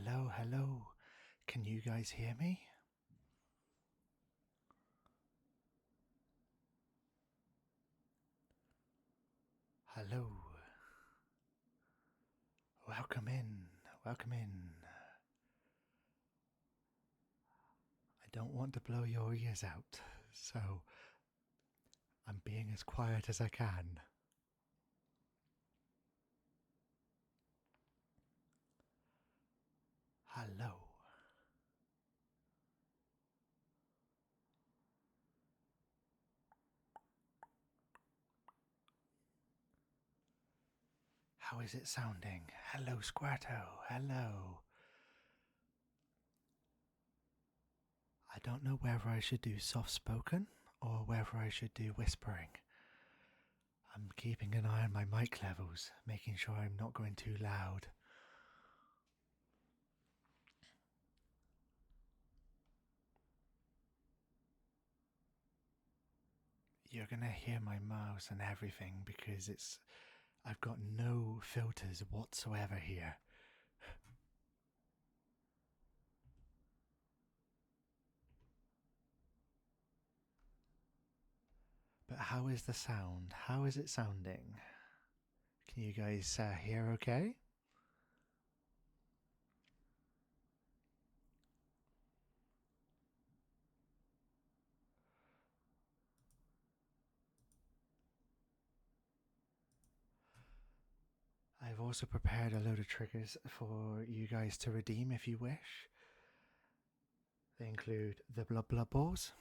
Hello, hello. Can you guys hear me? Hello. Welcome in. Welcome in. I don't want to blow your ears out, so I'm being as quiet as I can. Hello. How is it sounding? Hello, Squirto. Hello. I don't know whether I should do soft spoken or whether I should do whispering. I'm keeping an eye on my mic levels, making sure I'm not going too loud. You're gonna hear my mouse and everything because I've got no filters whatsoever here. But how is the sound? How is it sounding? Can you guys hear okay? I've also prepared a load of triggers for you guys to redeem if you wish. They include the blub blub balls.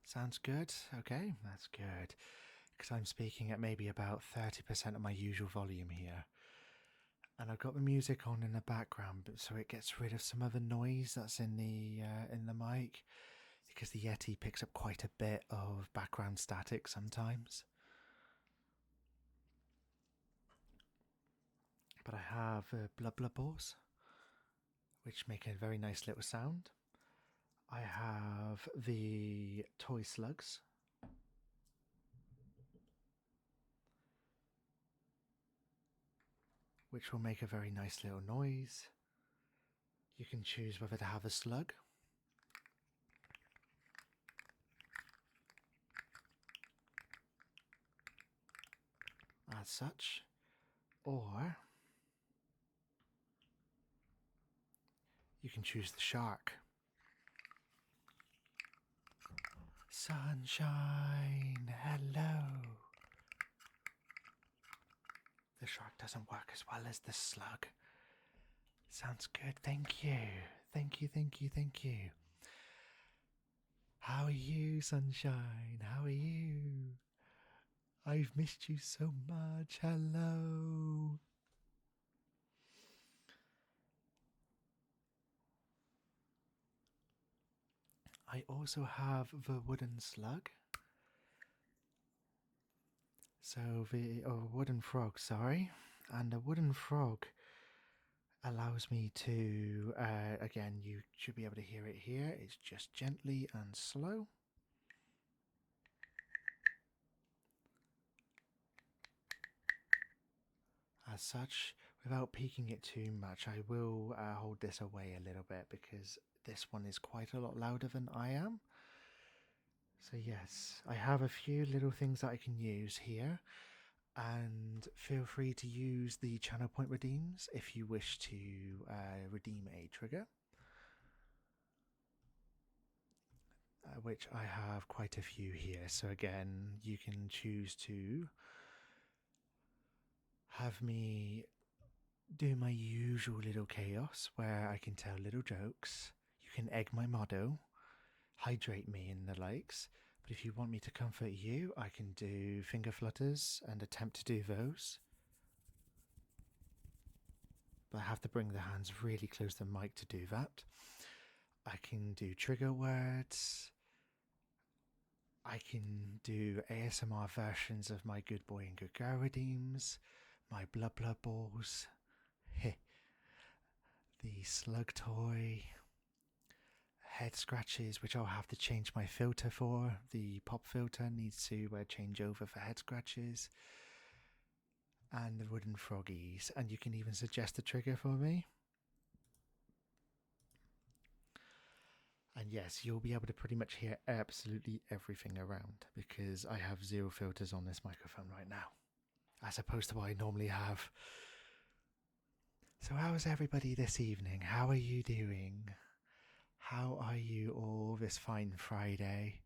Sounds good? Okay, that's good. Because I'm speaking at maybe about 30% of my usual volume here. And I've got the music on in the background so it gets rid of some of the noise that's in the mic, because the Yeti picks up quite a bit of background static sometimes. But I have blub blub balls, which make a very nice little sound. I have the toy slugs, which will make a very nice little noise. You can choose whether to have a slug, as such, or you can choose the shark. Sunshine, hello. The shark doesn't work as well as the slug. Sounds good, thank you. Thank you, thank you, thank you. How are you, Sunshine? How are you? I've missed you so much. Hello. I also have the wooden slug. Wooden frog, sorry. And the wooden frog allows me to, again, you should be able to hear it here. It's just gently and slow. As such, without peaking it too much, I will hold this away a little bit because this one is quite a lot louder than I am. So yes, I have a few little things that I can use here, and feel free to use the channel point redeems if you wish to redeem a trigger, which I have quite a few here. So again, you can choose to have me do my usual little chaos where I can tell little jokes. You can egg my motto, hydrate me, and the likes. But if you want me to comfort you, I can do finger flutters and attempt to do those. But I have to bring the hands really close to the mic to do that. I can do trigger words. I can do ASMR versions of my good boy and good girl redeems, my blub blub balls, the slug toy, head scratches, which I'll have to change my filter for. The pop filter needs to change over for head scratches. and the wooden froggies, and you can even suggest a trigger for me. And yes, you'll be able to pretty much hear absolutely everything around because I have 0 filters on this microphone right now, as opposed to what I normally have. So how is everybody this evening? How are you doing? How are you all this fine Friday?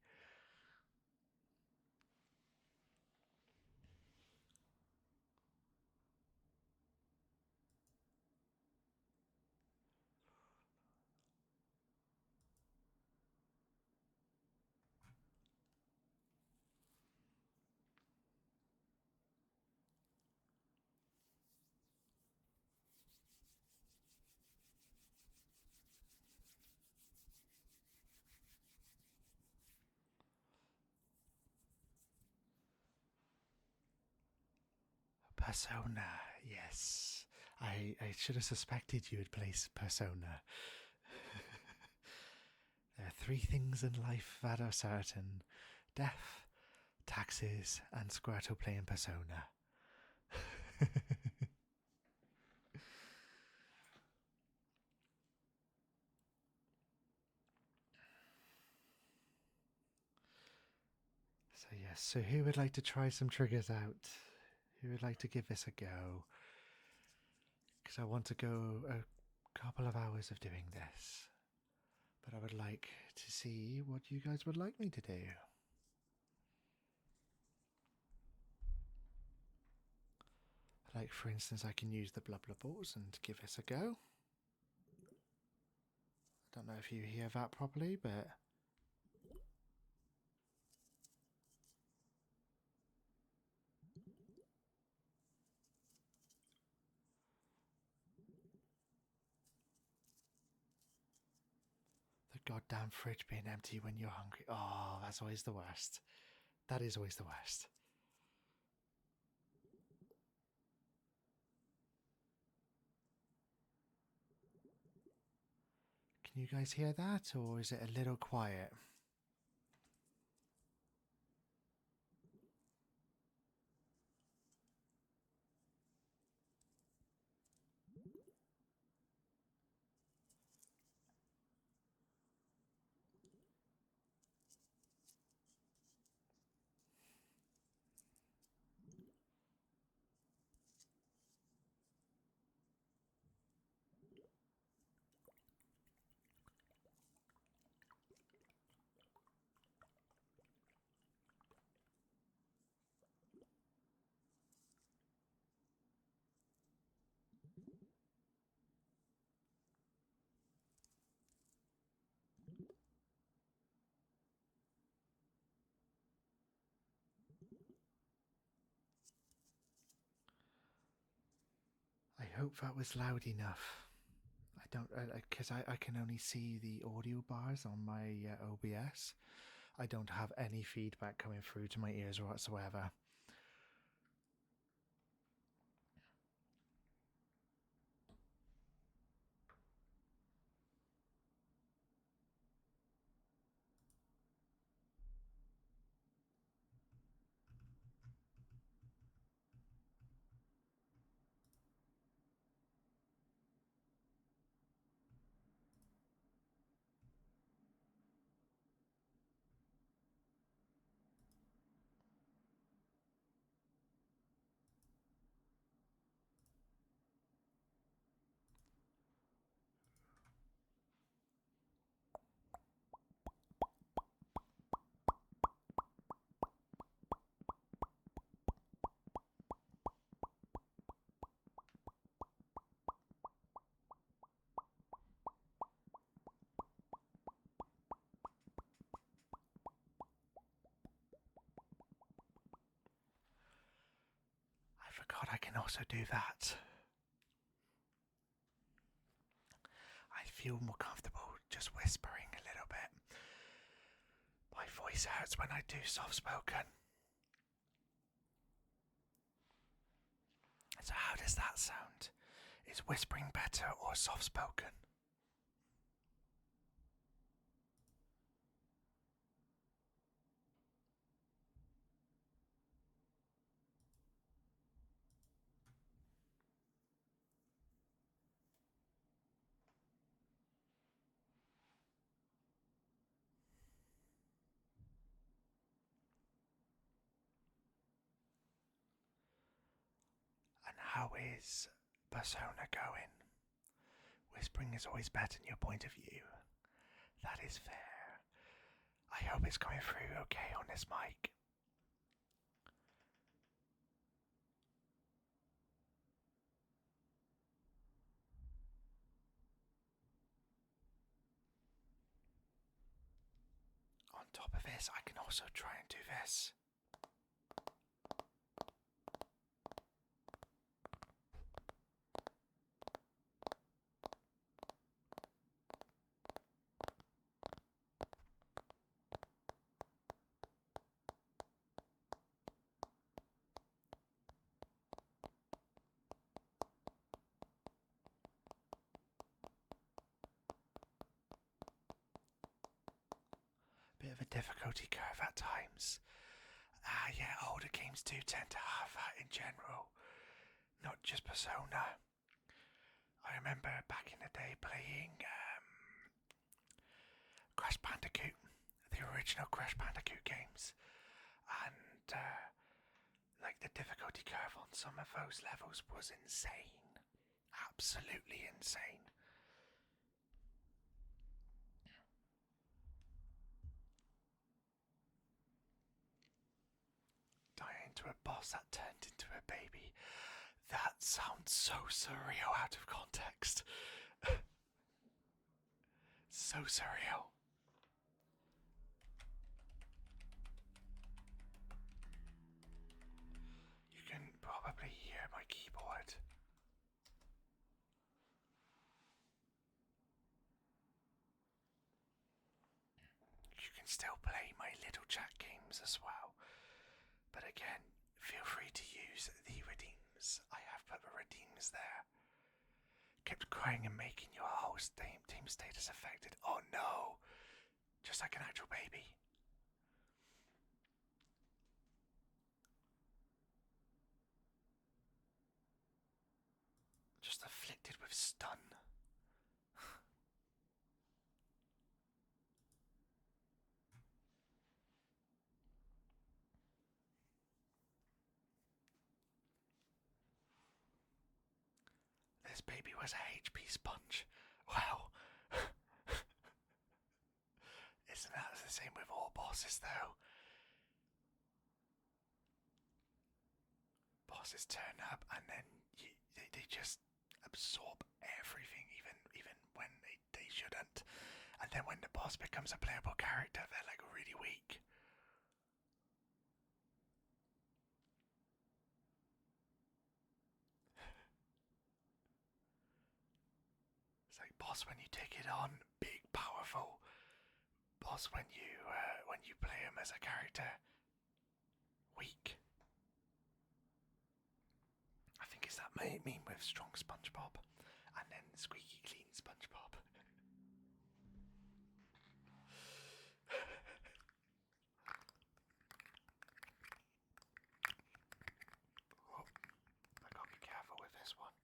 Persona, yes. I should have suspected you would play Persona. There are 3 things in life that are certain: death, taxes, and Squirtle playing Persona. So yes, so who would like to try some triggers out? Who would like to give this a go? Because I want to go a couple of hours of doing this, but I would like to see what you guys would like me to do. Like, for instance, I can use the blubberballs and give this a go. I don't know if you hear that properly, but the goddamn fridge being empty when you're hungry. Oh, that's always the worst. That is always the worst. Can you guys hear that, or is it a little quiet? I hope that was loud enough. I don't, because I can only see the audio bars on my OBS. I don't have any feedback coming through to my ears whatsoever. I forgot I can also do that. I feel more comfortable just whispering a little bit. My voice hurts when I do soft spoken. So how does that sound? Is whispering better or soft spoken? how is Persona going? Whispering is always better in your point of view. That is fair. I hope it's coming through okay on this mic. On top of this, I can also try and do this. Bit of a difficulty curve at times. Yeah, older games do tend to have that in general, not just Persona. I remember back in the day playing Crash Bandicoot, the original Crash Bandicoot games, and like the difficulty curve on some of those levels was insane, absolutely insane. Dying to a boss that turned into a baby. That sounds so surreal out of context. So surreal. You can probably hear my keyboard. You can still play my little chat games as well. But again, feel free to use the redeems. I have put the redeems there. Kept crying and making your whole team status affected. Oh no! Just like an actual baby. Just afflicted with stun. This baby was a HP sponge. Wow. Isn't that the same with all bosses though? Bosses turn up and then they just absorb everything, even when they shouldn't. And then when the boss becomes a playable character, they're like really weak. It's like boss when you take it on, big, powerful. Boss when you play him as a character, weak. I think it's that meme with strong SpongeBob and then squeaky clean SpongeBob. Oh, I gotta be careful with this one.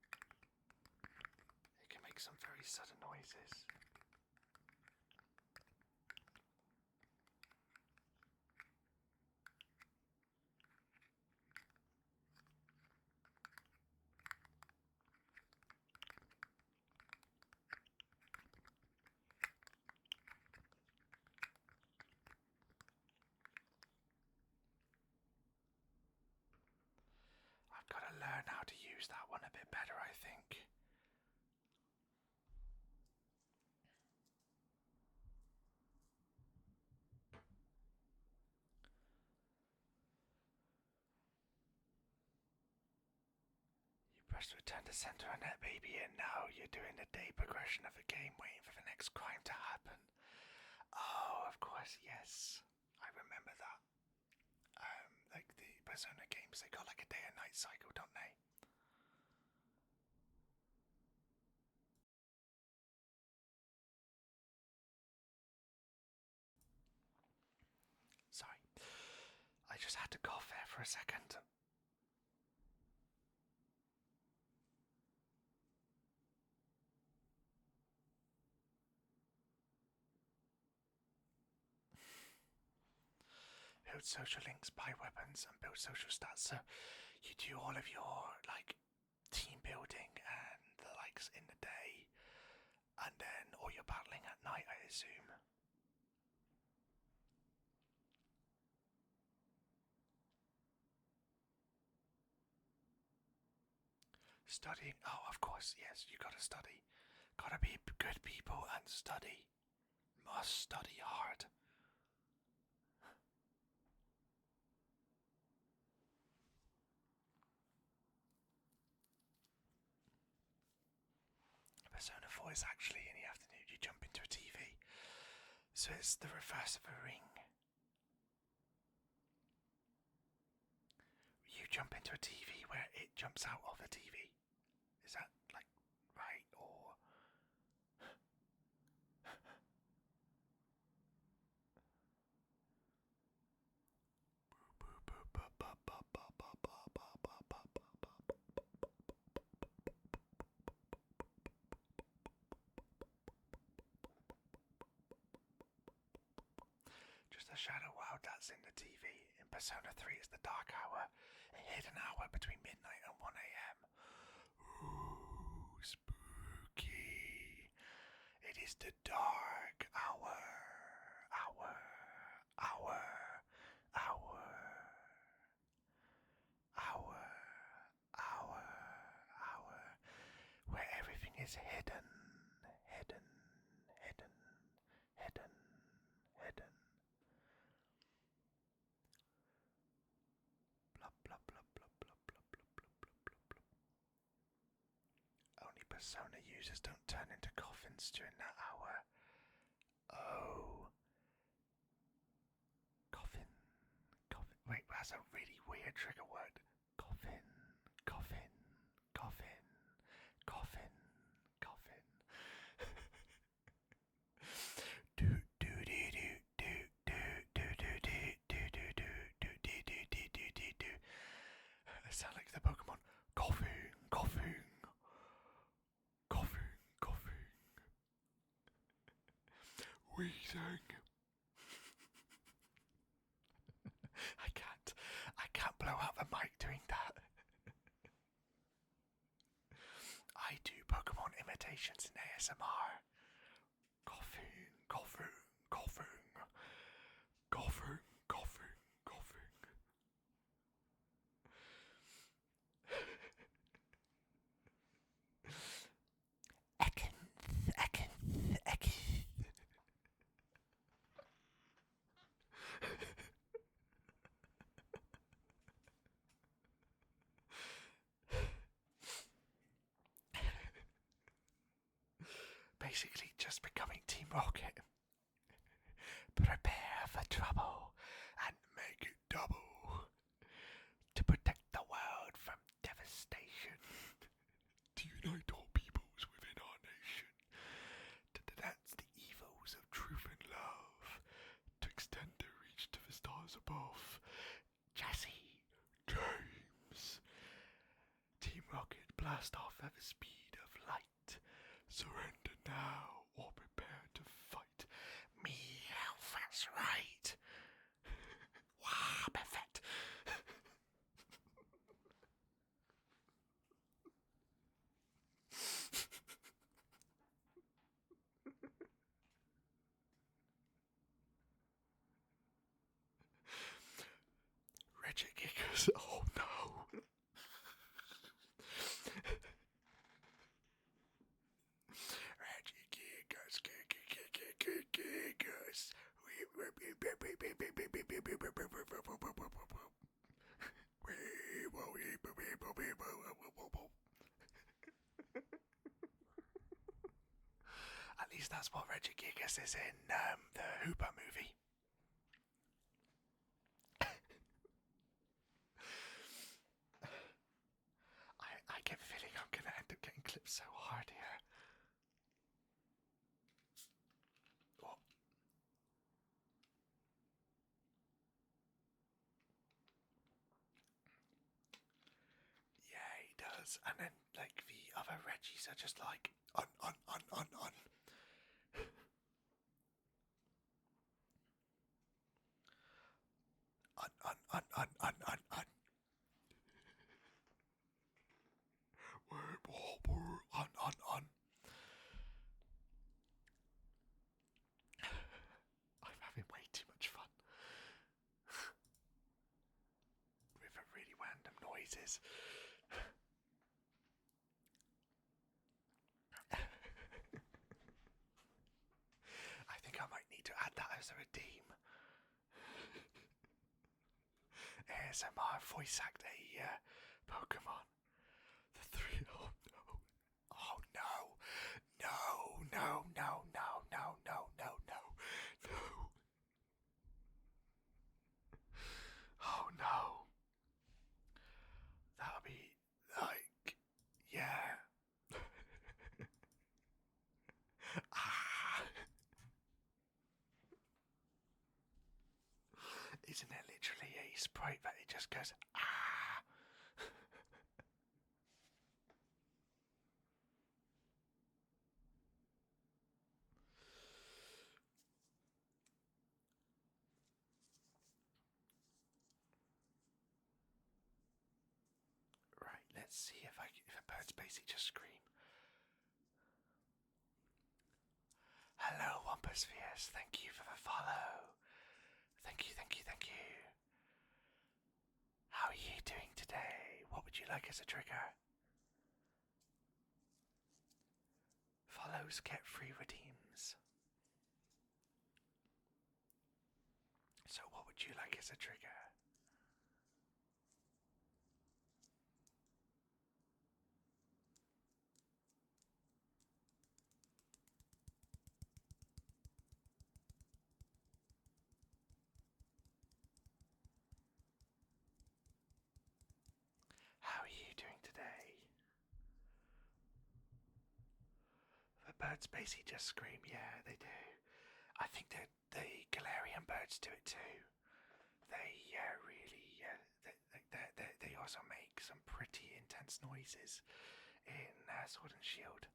It can make some very sudden noises. I've got to learn how to use that one a bit better, I think. You press return to center on that baby, and now you're doing the day progression of the game, waiting for the next crime to happen. Oh, of course, yes. I remember that. Like the Persona games, they got like a day and night cycle, don't they? Sorry. I just had to cough there for a second. Build social links, buy weapons, and build social stats. So you do all of your like team building and the likes in the day, and then or you're battling at night, I assume. Studying, oh, of course, yes, you gotta study. Gotta be good people and study. Must study hard. Persona 4 is actually in the afternoon. You jump into a TV. So it's the reverse of a ring. You jump into a TV where it jumps out of the TV. Is that, like, right? Or... Just a shadow, wow, that's in the TV. In Persona 3 it's the dark hour, a hidden hour between midnight and 1 a.m. Ooh, spooky. It is the dark hour. Hour. Hour. Hour. Hour. Hour. Hour. Where everything is hidden. Hidden. Hidden. Hidden. Hidden. Blub, blub, blub, blub, blub, blub, blub, blub, blub, blub, blub. Only Persona users don't turn into coffins during that hour. Oh. Coffin. Coffin. Wait, that's a really weird trigger word. Coffin. Coffin. Coffin. Coffin. Coffin. Do do do do do do do do do do do do do do do do do. It sounds like the Pokemon. Coughing, coughing, coughing, coughing. Wheezing. I can't blow out the mic doing that. I do Pokemon imitations in ASMR. Coughing, coughing, coughing, coughing, coughing, coughing. Ekin. Basically just becoming Team Rocket. Prepare for trouble and make it double to protect the world from devastation, to unite all peoples within our nation, to denounce the evils of truth and love, to extend their reach to the stars above. Jesse, James, Team Rocket blast off at the speed of light. Surrender now or prepare to fight. Meow, that's right. Wow, perfect. Regigigas, oh no. Regigigas. At least that's what Regigigas is in the Hooper movie. I get a feeling I'm gonna end up getting clipped so hard here. Oh. Yeah, he does. And then, like, the other Reggies are just like, on. On. is. I think I might need to add that as a redeem. ASMR voice act a Pokemon. The three. Oh no. Oh no. No, no, no, no, no, no, no, no, no. Oh no. That'll be like, yeah. Ah. Isn't it literally a sprite that it just goes, ah? Right, let's see if a bird's basically just scream. Hello, Wampospheres. Thank you for the follow. Thank you, thank you, thank you. How are you doing today? What would you like as a trigger? Follows get free redeems. So what would you like as a trigger? How are you doing today? The birds basically just scream, yeah, they do. I think that the Galarian birds do it too. They really, they also make some pretty intense noises in Sword and Shield.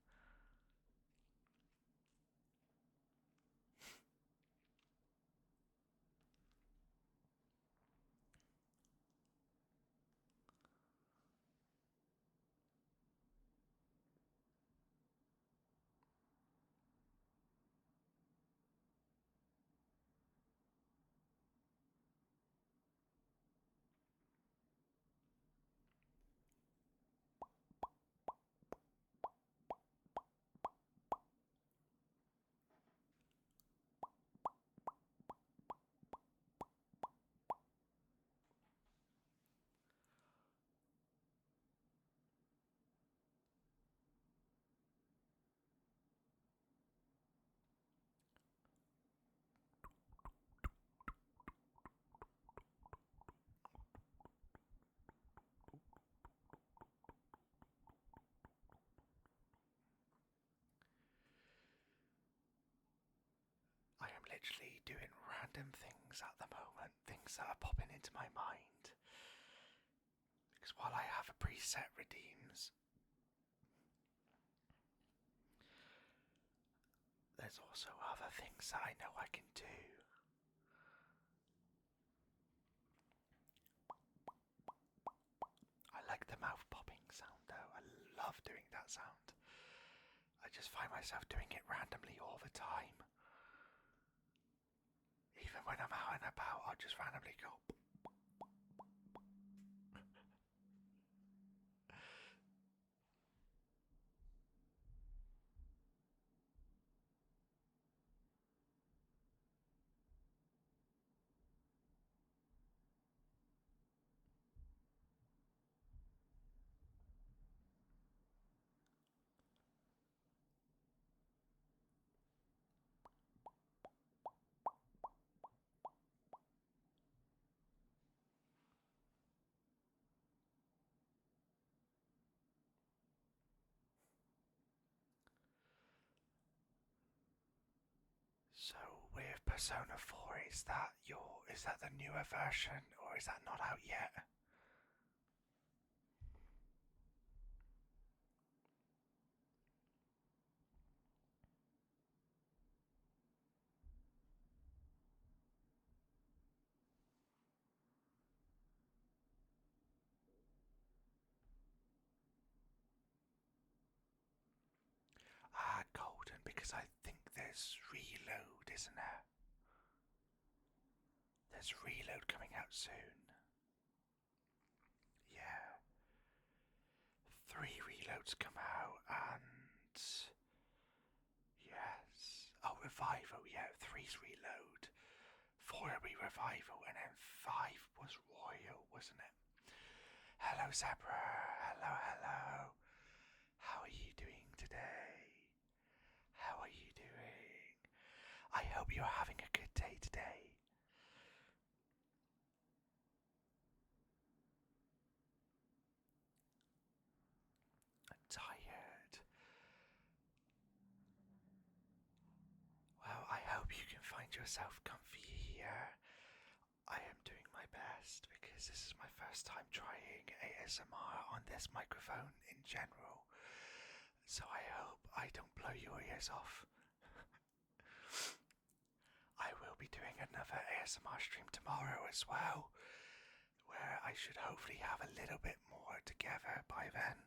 I am literally doing random things at the moment, things that are popping into my mind. Because while I have a preset redeems, there's also other things that I know I can do. I like the mouth popping sound though, I love doing that sound. I just find myself doing it randomly all the time. Even when I'm out and about, I'll just randomly go. So with Persona 4, is that the newer version or is that not out yet? Ah, golden, because I think there's reload, isn't there? There's reload coming out soon. Yeah. reloads come out, and yes. Oh, revival, yeah, 3's reload, 4 will be revival, and then 5 was royal, wasn't it? Hello, Zebra. Hello, hello. How are you doing today? How are you doing? I hope you're having a good day today. I'm tired. Well, I hope you can find yourself comfy here. I am doing my best because this is my first time trying ASMR on this microphone in general. So I hope I don't blow your ears off. I will be doing another ASMR stream tomorrow as well, where I should hopefully have a little bit more together by then.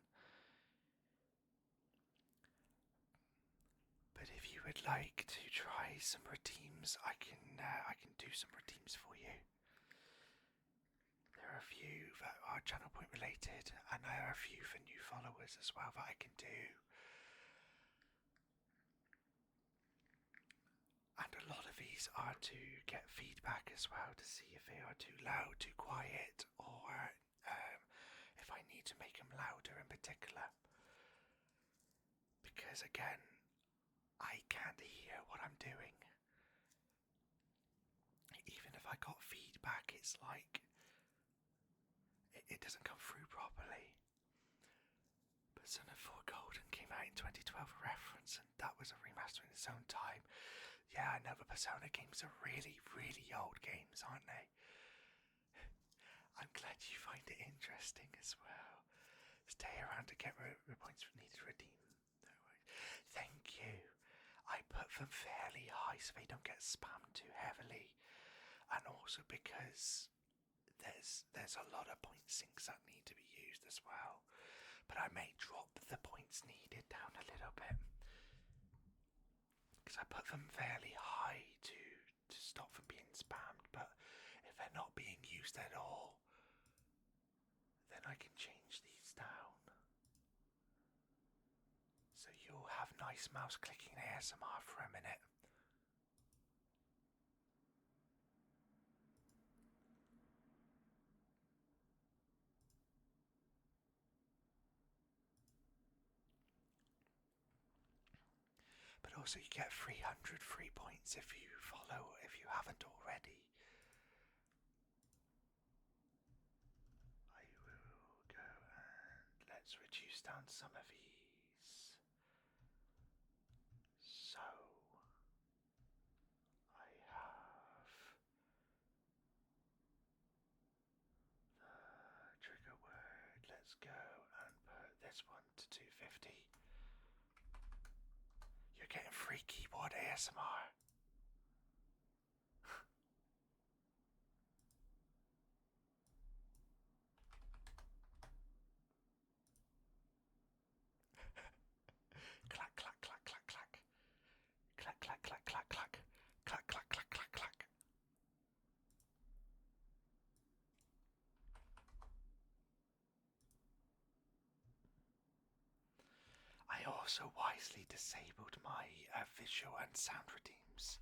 But if you would like to try some redeems, I can do some redeems for you. There are a few that are channel point related, and there are a few for new followers as well that I can do. And a lot of these are to get feedback as well, to see if they are too loud, too quiet, or if I need to make them louder in particular. Because again, I can't hear what I'm doing. Even if I got feedback, it's like it doesn't come through properly. Persona 4 Golden came out in 2012, a reference, and that was a remaster in its own time. Yeah, I know the Persona games are really, really old games, aren't they? I'm glad you find it interesting as well. Stay around to get the points needed to redeem. No worries. Thank you. I put them fairly high so they don't get spammed too heavily, and also because there's a lot of point sinks that need to be used as well. But I may drop the points needed down a little bit because I put them fairly high to stop them being spammed. But if they're not being used at all, then I can change these down. So you'll have nice mouse clicking ASMR for a minute. But also you get 300 free points if you follow, if you haven't already. I will go and let's reduce down some of these. So I have the trigger word. Let's go and put this one to 250. You're getting free keyboard ASMR. Clack, clack, clack, clack, clack. Clack, clack, clack, clack, clack. Clack, clack, clack, clack, clack. I also wisely disabled my visual and sound redeems.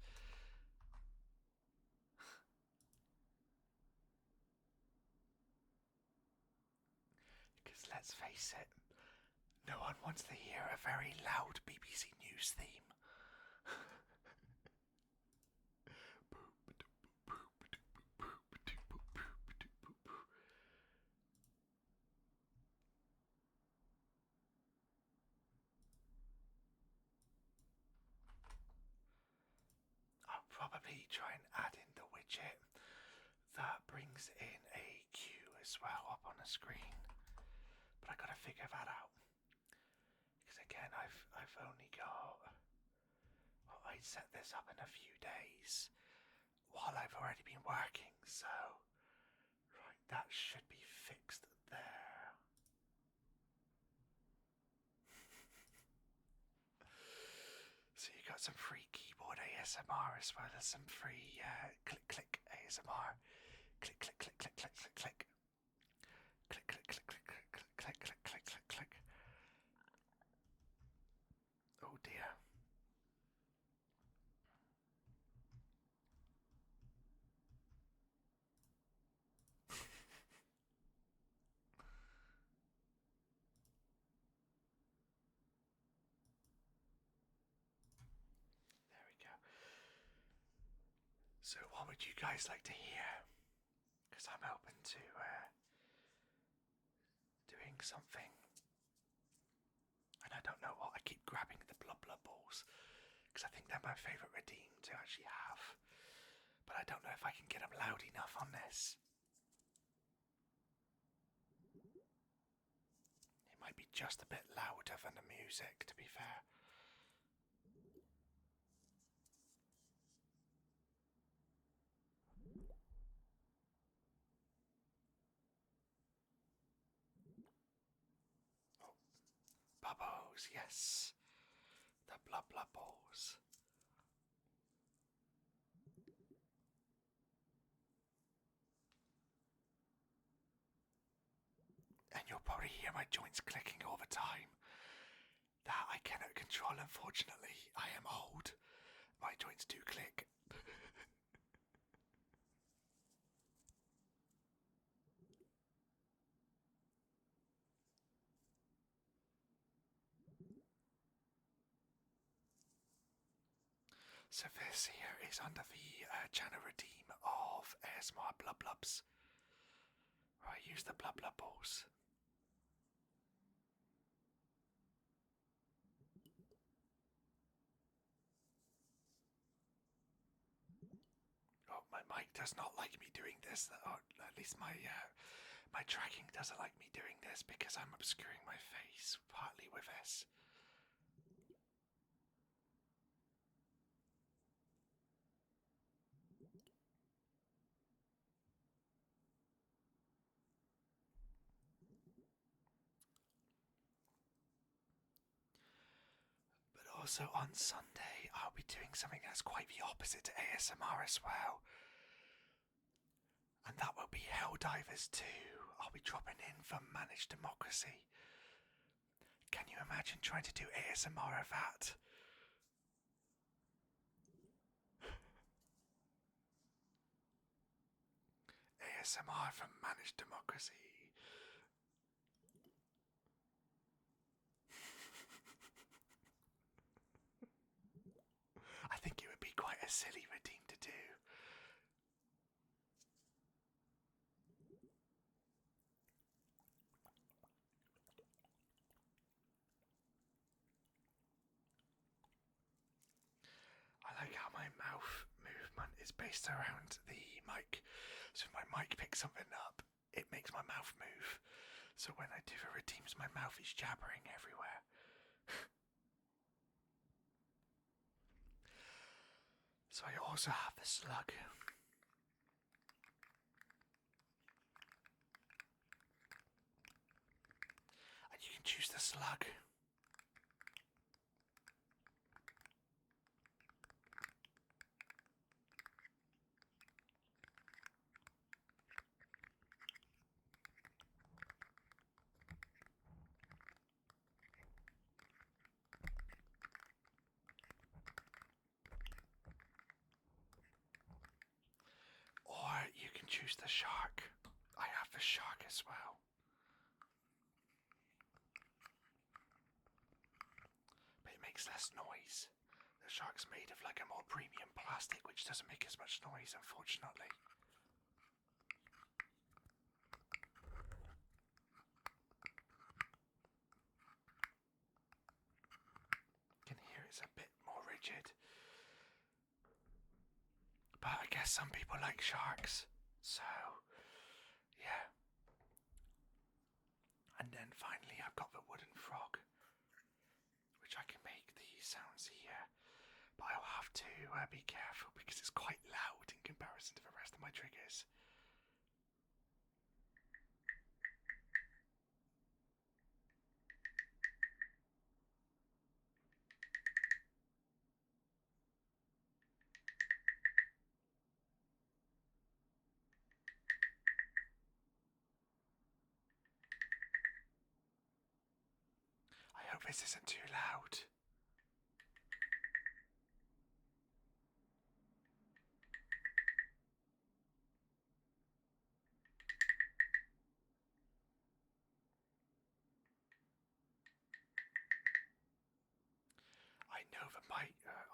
Because let's face it, no one wants to hear a very loud BBC News theme. I'll probably try and add in the widget that brings in a queue as well up on the screen, but I gotta figure that out. Because again, I've only got. Well, I set this up in a few days while I've already been working, so right, that should be fixed there. So you got some free keyboard ASMR as well as some free click click ASMR. Click click click click click click click. Click click click click click click click click click click. So what would you guys like to hear? Because I'm open to doing something. And I don't know what, I keep grabbing the blub balls. Because I think they're my favourite redeem to actually have. But I don't know if I can get them loud enough on this. It might be just a bit louder than the music, to be fair. Oh, bubbles, yes. The blub balls. And you'll probably hear my joints clicking all the time. That I cannot control, unfortunately. I am old. My joints do click. So this here is under the channel redeem of ASMR Blubs. Where I use the blub balls. Oh, my mic does not like me doing this, or at least my tracking doesn't like me doing this because I'm obscuring my face partly with this. But also on Sunday, I'll be doing something that's quite the opposite to ASMR as well. And that will be Helldivers 2. I'll be dropping in for Managed Democracy. Can you imagine trying to do ASMR of that? ASMR from Managed Democracy. I think it would be quite a silly routine to do. I like how my mouth movement is based around the mic. So if my mic picks something up, it makes my mouth move. So when I do the redeems, my mouth is jabbering everywhere. So I also have the slug. And you can choose the slug. Or you can choose the shark. I have the shark as well. But it makes less noise. The shark's made of like a more premium plastic which doesn't make as much noise, unfortunately. You can hear it's a bit more rigid. But I guess some people like sharks, so yeah. And then finally I've got the wooden frog, which I can make these sounds here. But I'll have to be careful because it's quite loud in comparison to the rest of my triggers. I hope this isn't too loud. I know that my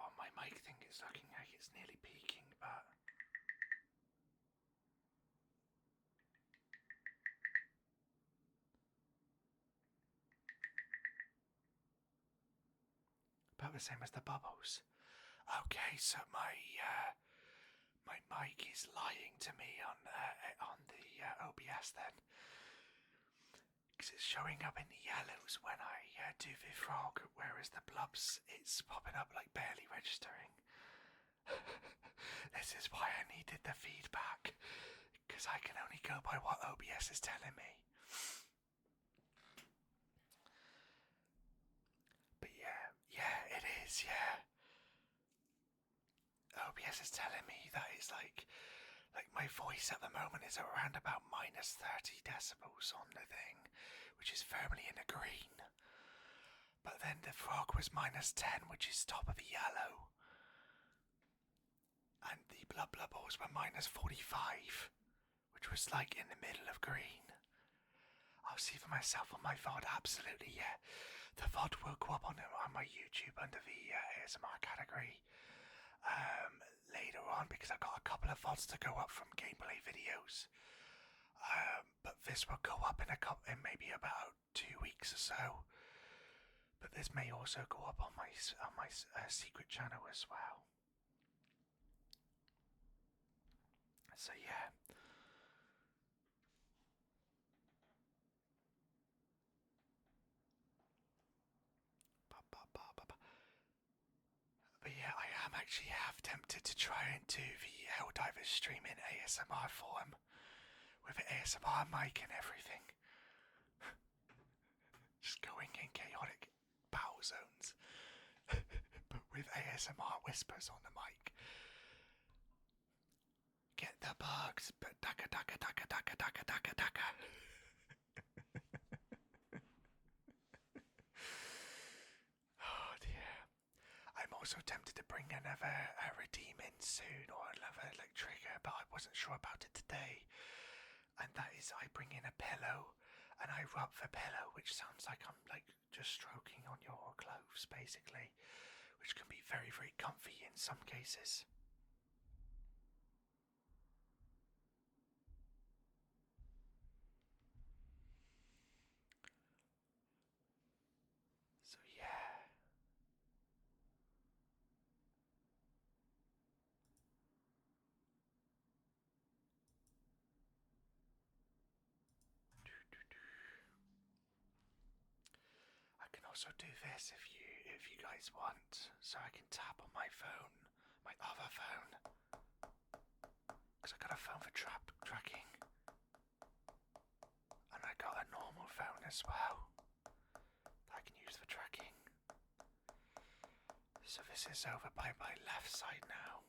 on my mic thing is looking like it's nearly peaking, but the same as the bubbles. Okay, so my mic is lying to me on the OBS then, because it's showing up in the yellows when I do the frog, whereas the blobs it's popping up like barely registering. This is why I needed the feedback, because I can only go by what OBS is telling me. But yeah, it is, yeah. OBS is telling me that it's like my voice at the moment is around about minus 30 decibels on the thing, which is firmly in the green. But then the frog was minus 10, which is top of the yellow. And the blubbles were minus 45, which was like in the middle of green. I'll see for myself on my VOD, absolutely, yeah. The VOD will go up on my YouTube under the ASMR category later on, because I've got a couple of VODs to go up from gameplay videos. But this will go up in maybe about 2 weeks or so. But this may also go up on my secret channel as well. So yeah. But yeah, I am actually half tempted to try and do the Helldivers stream in ASMR form, with an ASMR mic and everything. Just going in chaotic battle zones, but with ASMR whispers on the mic. Get the bugs, but daka daka daka daka daka daka daka. Oh dear. I'm also tempted to bring another redeem in soon, or another trigger, but I wasn't sure about it today. And that is, I bring in a pillow and I rub the pillow, which sounds like I'm just stroking on your clothes basically, which can be very, very comfy in some cases. So yeah. I can also do this if you guys want, so I can tap on my phone, my other phone, because I got a phone for tracking, and I got a normal phone as well that I can use for tracking. So this is over by my left side now,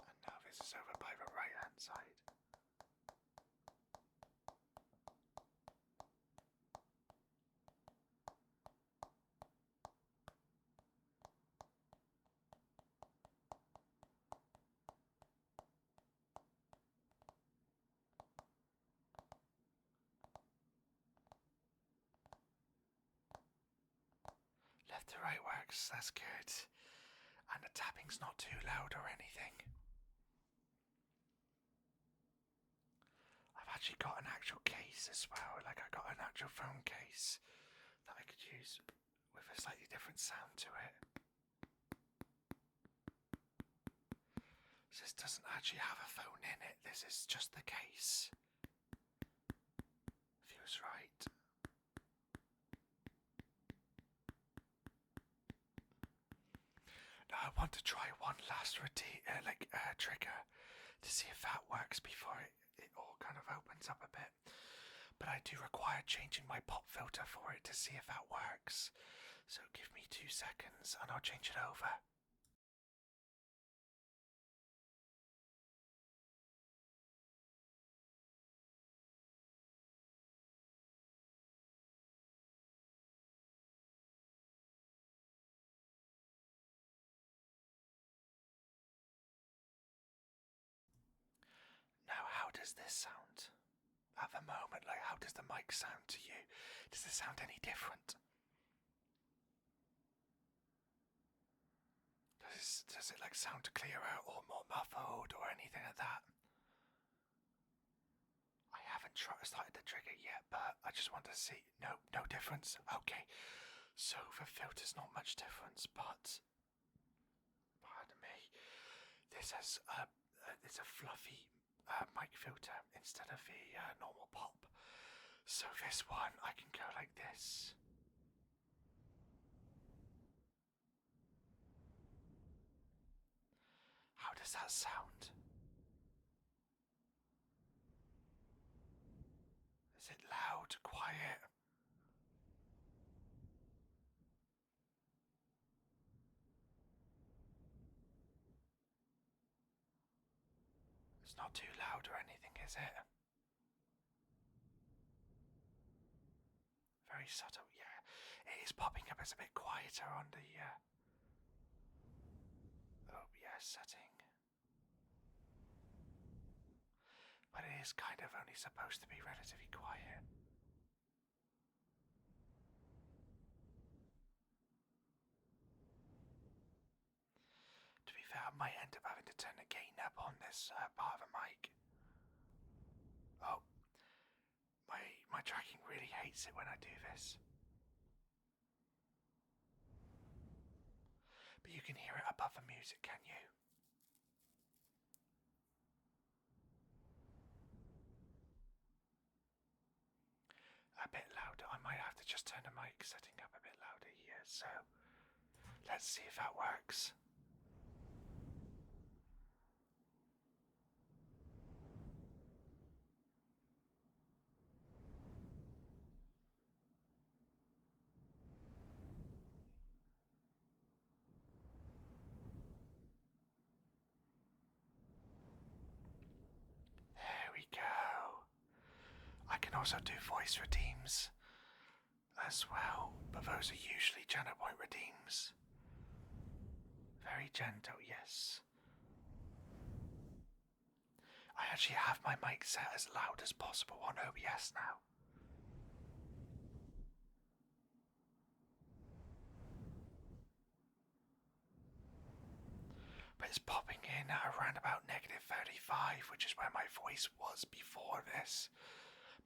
and now this is over by the right hand side. Left to right works, that's good. And the tapping's not too loud or anything. I've actually got an actual case as well, I got an actual phone case that I could use with a slightly different sound to it. So this doesn't actually have a phone in it, this is just the case. Feels right. Now I want to try one last trigger to see if that works before it all kind of opens up a bit. But I do require changing my pop filter for it to see if that works. So give me 2 seconds and I'll change it over. Now, how does this sound at the moment? How does the mic sound to you? Does this sound any different? Does it sound clearer or more muffled or anything like that? I haven't started the trigger yet, but I just want to see. No difference. Okay, so the filter's not much difference, but pardon me, this has it's a fluffy mic filter instead of the normal pop. So this one I can go like this. How does that sound? Is it loud, quiet? It's not too loud or anything, is it? Very subtle, yeah. It is popping up as a bit quieter on the oh yeah, setting. But it is kind of only supposed to be relatively quiet. To be fair, I might end up having to turn the gain up on this part of the mic. Oh, my tracking really hates it when I do this. But you can hear it above the music, can you? A bit louder. I might have to just turn the mic setting up a bit louder here, so let's see if that works. There we go. I can also do voice redeems as well, but those are usually channel point redeems. Very gentle, yes. I actually have my mic set as loud as possible on OBS now. But it's popping in at around about -35, which is where my voice was before this.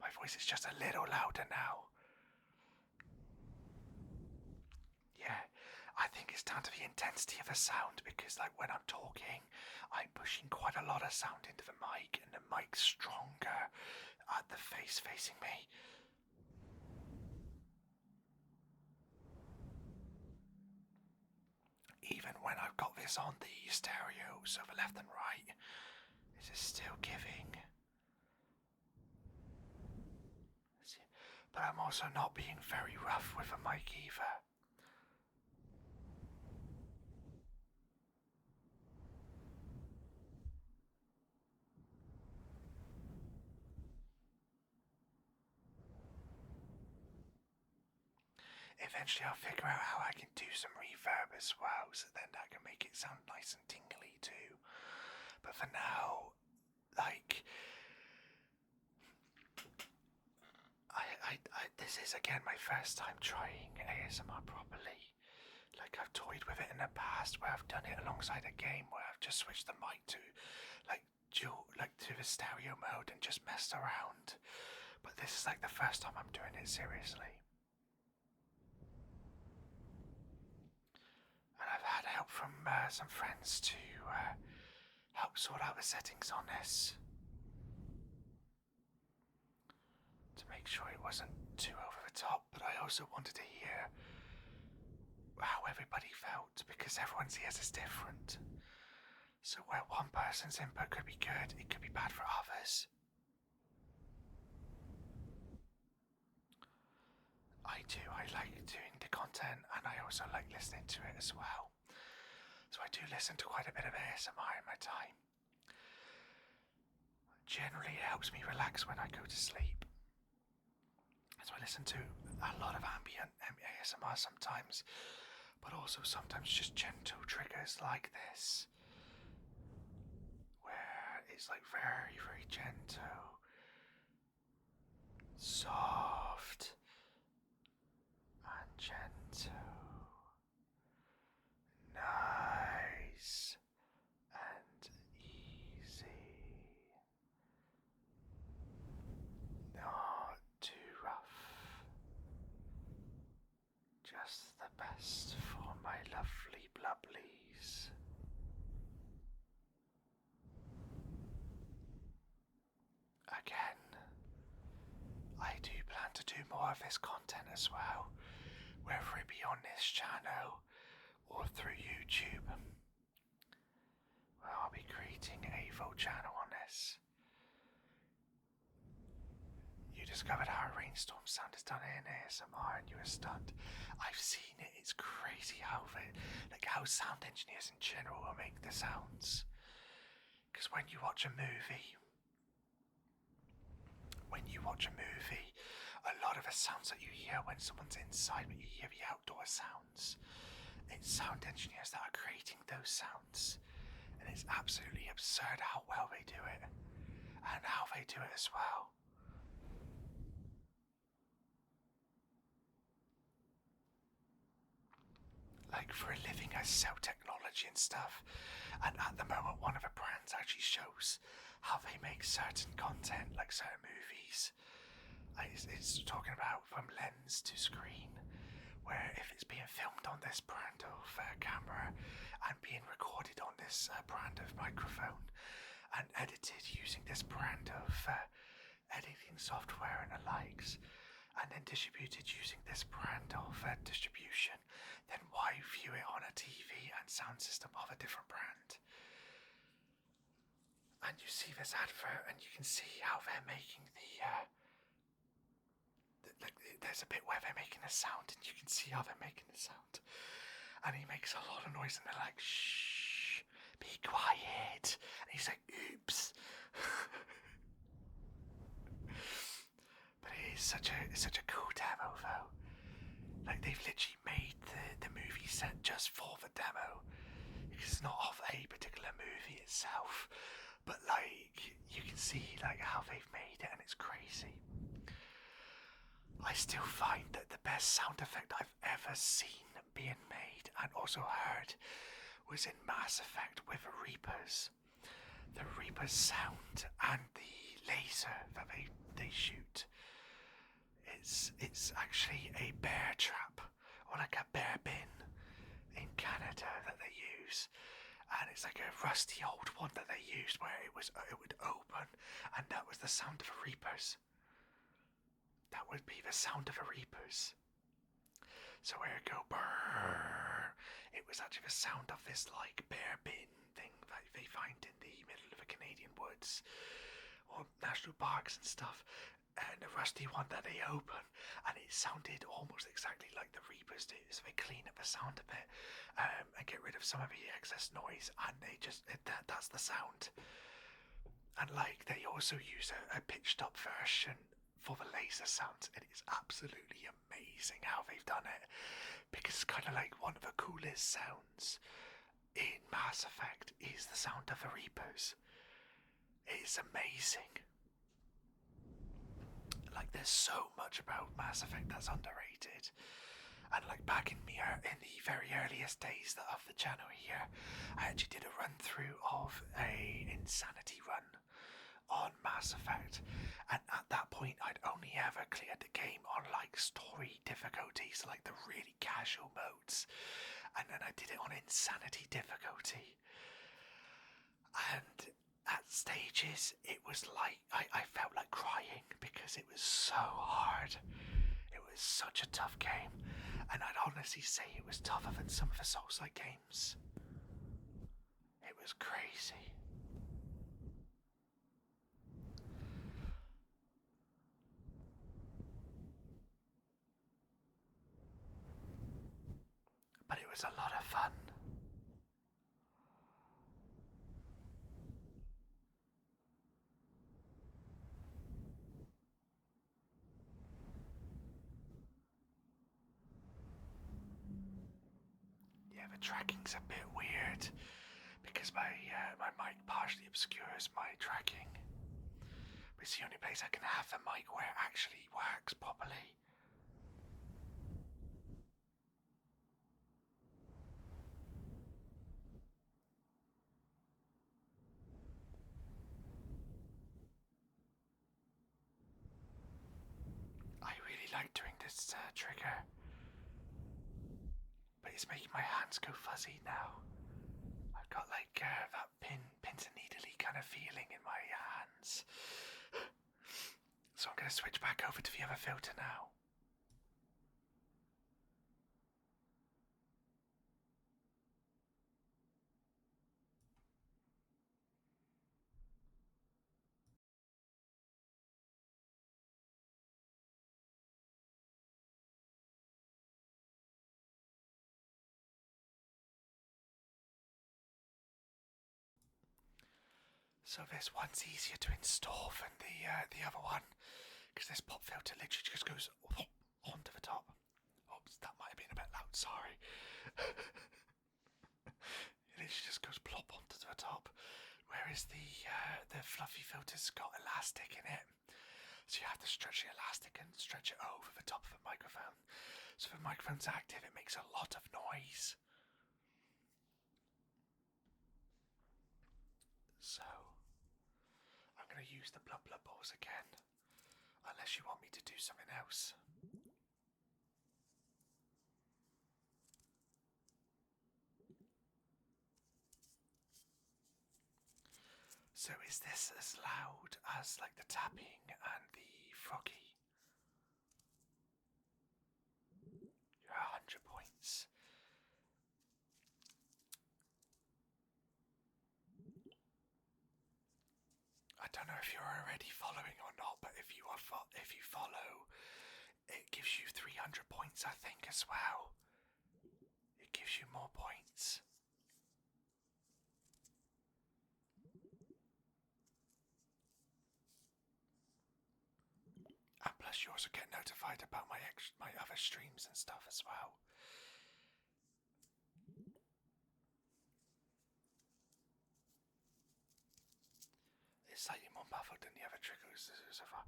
My voice is just a little louder now. Yeah, I think it's down to the intensity of the sound because like when I'm talking, I'm pushing quite a lot of sound into the mic and the mic's stronger at the face facing me. Even when I've got this on the stereo, so the left and right, this is still giving. But I'm also not being very rough with the mic either. Eventually I'll figure out how I can do some reverb as well, so then that can make it sound nice and tingly too. But for now, like, this is again my first time trying ASMR properly. Like I've toyed with it in the past where I've done it alongside a game where I've just switched the mic to to the stereo mode and just messed around. But this is like the first time I'm doing it seriously. And I've had help from some friends to help sort out the settings on this. To make sure it wasn't too over the top, but I also wanted to hear how everybody felt because everyone's ears is different. So where one person's input could be good, it could be bad for others. I like doing the content and I also like listening to it as well. So I do listen to quite a bit of ASMR in my time. Generally it helps me relax when I go to sleep. So I listen to a lot of ambient ASMR sometimes, but also sometimes just gentle triggers like this, where it's like very, very gentle, soft, and gentle, nice, and easy. more of this content as well, whether it be on this channel or through YouTube. Well, I'll be creating a full channel on this. You discovered how a rainstorm sound is done in ASMR and you were stunned. I've seen it, it's crazy how sound engineers in general will make the sounds. Because when you watch a movie, a lot of the sounds that you hear when someone's inside, when you hear the outdoor sounds, it's sound engineers that are creating those sounds. And it's absolutely absurd how well they do it, and how they do it as well. Like, for a living, I sell technology and stuff, and at the moment one of the brands actually shows how they make certain content, like certain movies. It's talking about from lens to screen, where if it's being filmed on this brand of camera and being recorded on this brand of microphone and edited using this brand of editing software and the likes, and then distributed using this brand of distribution, then why view it on a TV and sound system of a different brand? And you see this advert and you can see how they're making there's a bit where they're making a sound and you can see how they're making the sound. And he makes a lot of noise and they're like, shh, be quiet. And he's like, oops. But it's such a cool demo though. Like, they've literally made the movie set just for the demo. Because it's not of a particular movie itself. But like, you can see like how they've made it and it's crazy. I still find that the best sound effect I've ever seen being made and also heard was in Mass Effect with the Reapers. The Reaper's sound and the laser that they shoot. It's actually a bear trap, or like a bear bin in Canada that they use. And it's like a rusty old one that they used where it would open and that was the sound of the Reapers. That would be the sound of the Reapers. So where it go brrr, it was actually the sound of this like bear bin thing that they find in the middle of the Canadian woods or national parks and stuff. And the rusty one that they open, and it sounded almost exactly like the Reapers do. So they clean up the sound a bit and get rid of some of the excess noise, and that's the sound. And like they also use a pitched up version for the laser sounds. It is absolutely amazing how they've done it, because it's kind of like one of the coolest sounds in Mass Effect is the sound of the Reapers. It's amazing. Like, there's so much about Mass Effect that's underrated. And like back in the very earliest days of the channel here, I actually did a run through of a Insanity run on Mass Effect, and at that point I'd only ever cleared the game on like story difficulties, like the really casual modes, and then I did it on Insanity difficulty, and at stages it was like I felt like crying because it was so hard. It was such a tough game, and I'd honestly say it was tougher than some of the Souls-like games. It was crazy. But it was a lot of fun. Yeah, the tracking's a bit weird because my mic partially obscures my tracking. But it's the only place I can have the mic where it actually works properly. I really like doing this trigger, but it's making my hands go fuzzy now. I've got like that pins and needly kind of feeling in my hands. So I'm going to switch back over to the other filter now. So this one's easier to install than the other one, because this pop filter literally just goes onto the top. Oops, that might have been a bit loud, sorry. It literally just goes plop onto the top, whereas the fluffy filter's got elastic in it. So you have to stretch the elastic and stretch it over the top of the microphone. So if the microphone's active, it makes a lot of noise. So I'm going to use the blub blub balls again, unless you want me to do something else. So is this as loud as like the tapping and the froggy? You're 100 points. I don't know if you're already following or not, but if you follow, it gives you 300 points, I think, as well. It gives you more points. And plus, you also get notified about my other streams and stuff as well. It's slightly more muffled than the other triggers so far.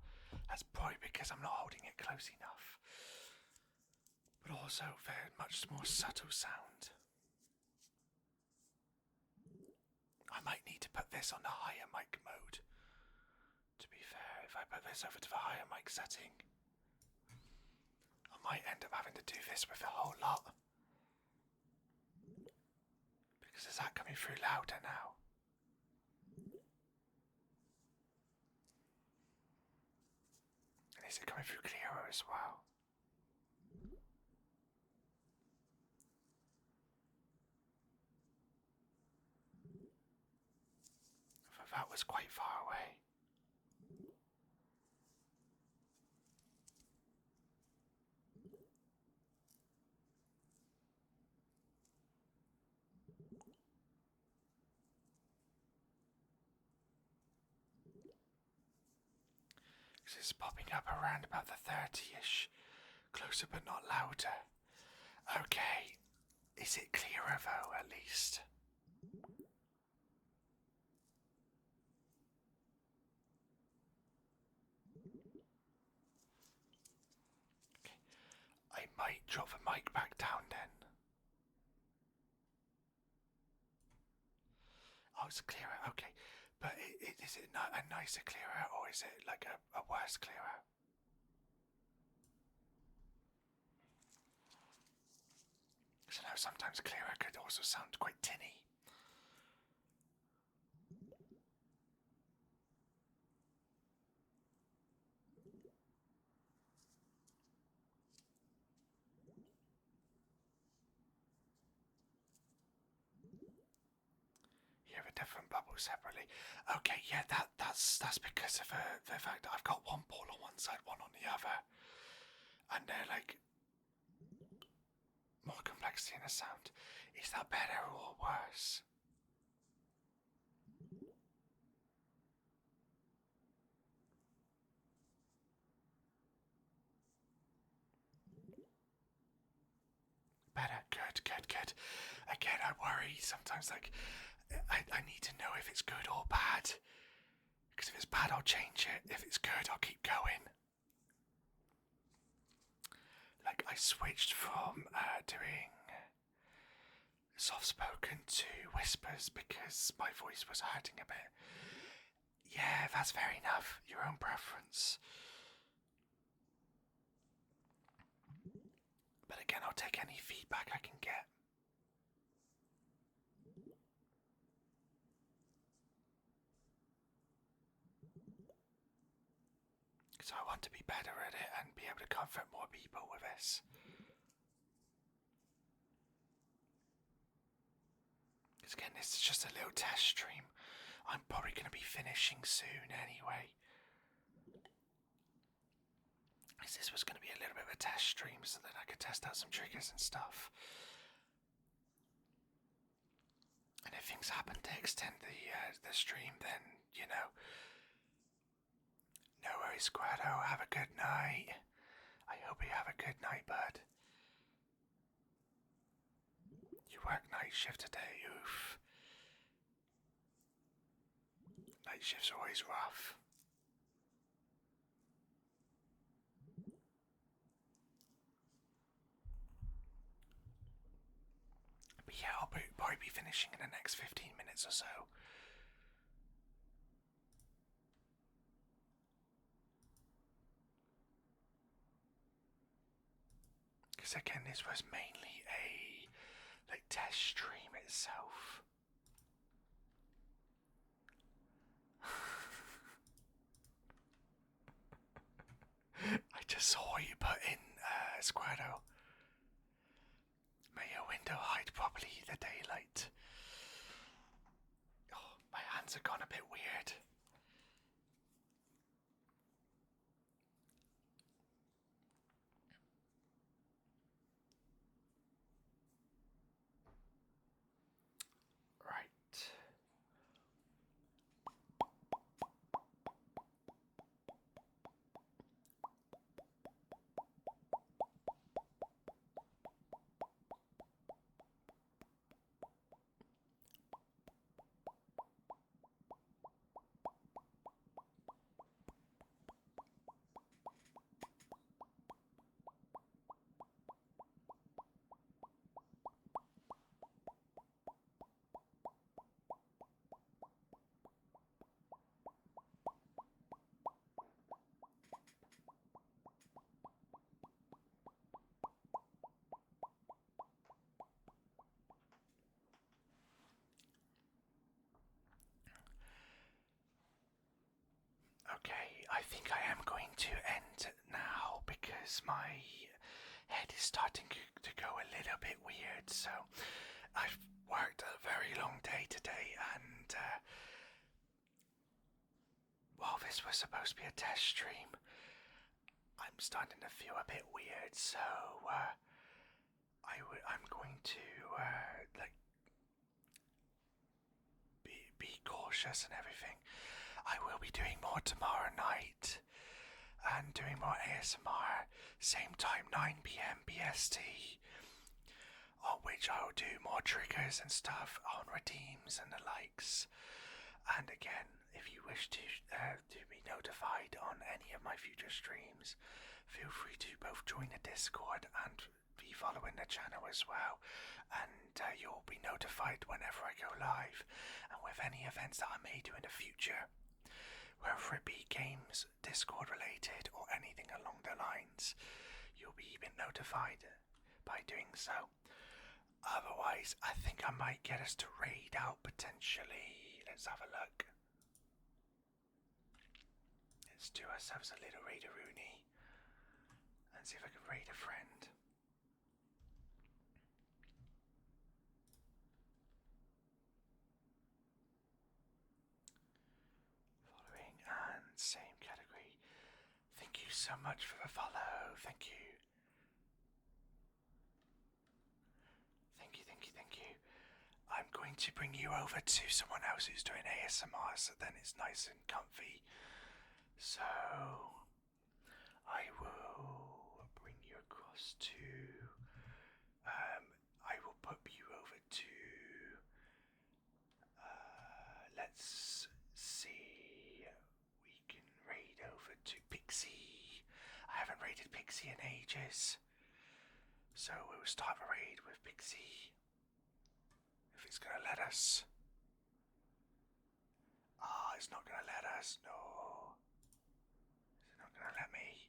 That's probably because I'm not holding it close enough. But also very much more subtle sound. I might need to put this on the higher mic mode. To be fair, if I put this over to the higher mic setting, I might end up having to do this with the whole lot. Because is that coming through louder now? And is it coming through clearer as well? I thought that was quite far away. Because it's popping up around about the 30-ish. Closer but not louder. Okay. Is it clearer though, at least? Okay. I might drop the mic back down then. Oh, it's clearer, okay. But is it not a nicer clearer, or is it like a worse clearer? Because I know sometimes clearer could also sound quite tinny. You have a different bubble separately. Okay, yeah, that's because of the fact that I've got one ball on one side, one on the other. And they're like more complexity in the sound. Is that better or worse? Better, good. Again, I worry sometimes, like, I need to know if it's good or bad. Because if it's bad, I'll change it. If it's good, I'll keep going. Like, I switched from doing soft-spoken to whispers because my voice was hurting a bit. Yeah, that's fair enough. Your own preference. But again, I'll take any feedback I can get. Because I want to be better at it and be able to comfort more people with this. Because again, this is just a little test stream. I'm probably going to be finishing soon anyway. This was going to be a little bit of a test stream so that I could test out some triggers and stuff. And if things happen to extend the stream, then, you know, no worries, Squado. Have a good night. I hope you have a good night, bud. You work night shift today, oof. Night shifts are always rough. But yeah, I'll probably be finishing in the next 15 minutes or so. Because again, this was mainly a test stream itself. I just saw you put in Squirtle. May your window hide properly the daylight. Oh, my hands have gone a bit weird. Right. Okay, I think I am going to end now because my head is starting to go a little bit weird. So I've worked a very long day today, and while this was supposed to be a test stream, I'm starting to feel a bit weird. So I'm going to be cautious and everything. I will be doing more tomorrow night and doing more ASMR, same time, 9 PM BST, on which I will do more triggers and stuff on redeems and the likes. And again, if you wish to be notified on any of my future streams, feel free to both join the Discord and be following the channel as well, and you'll be notified whenever I go live and with any events that I may do in the future, whether it be games, Discord related, or anything along the lines. You'll be even notified by doing so. Otherwise, I think I might get us to raid out potentially. Let's have a look. Let's do ourselves a little raideroony and see if I can raid a friend. Following and same category. Thank you so much for the follow. Thank you. Thank you. I'm going to bring you over to someone else who's doing ASMR, so then it's nice and comfy. So I will bring you across to I will put you over to let's see, we can raid over to Pixie. I haven't raided Pixie in ages, so we'll start a raid with Pixie if it's gonna let us. It's not gonna let us. No, it's not gonna let me.